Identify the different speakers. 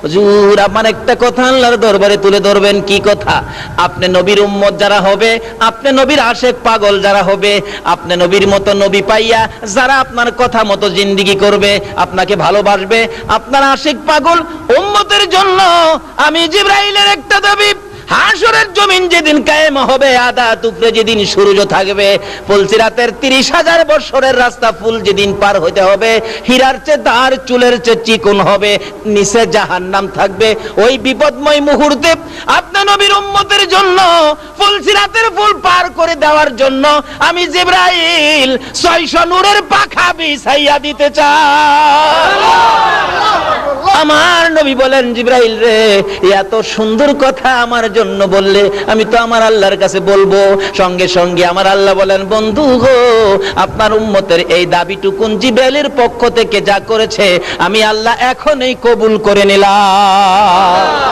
Speaker 1: হুজুর আমার একটা কথা আল্লাহর দরবারে তুলে ধরবেন। কি কথা? আপনি নবীর উম্মত যারা হবে, আপনি নবীর আশেক পাগল যারা হবে, আপনি নবীর মতো নবী পাইয়া যারা আপনার কথা মতো জিন্দেগি করবে, আপনাকে ভালোবাসবে, আপনার আশেক পাগল উম্মতের জন্য আমি জিবরাইলের একটা দাবি, হাসরের জমিন যেদিন কায়েম হবে, আদা টুকরে যেদিন সূর্য থাকবে, ফুলসিরাতের 30,000 বছরের রাস্তা ফুল যেদিন পার হতে হবে, হীরার চেয়ে তার চুলের চেয়ে চিকন হবে, নিচে জাহান্নাম থাকবে, ওই বিপদময় মুহূর্তে আপনি নবীর উম্মতের জন্য ফুলসিরাতের ফুল পার করে দেওয়ার জন্য আমি জিবরাইল 600 নূরের পাখা বিছাইয়া দিতে চাই। আমার নবী বলেন, জিবরাইল রে, এত সুন্দর কথা আমার জন্য বললে, আমি তো আমার আল্লাহর কাছে বলবো। সঙ্গে সঙ্গে আমার আল্লাহ বলেন, বন্ধু গো, আপনার উম্মতের এই দাবিটুকুন জিবরাইলের পক্ষ থেকে যা করেছে আমি আল্লাহ এখনই কবুল করে নিলাম।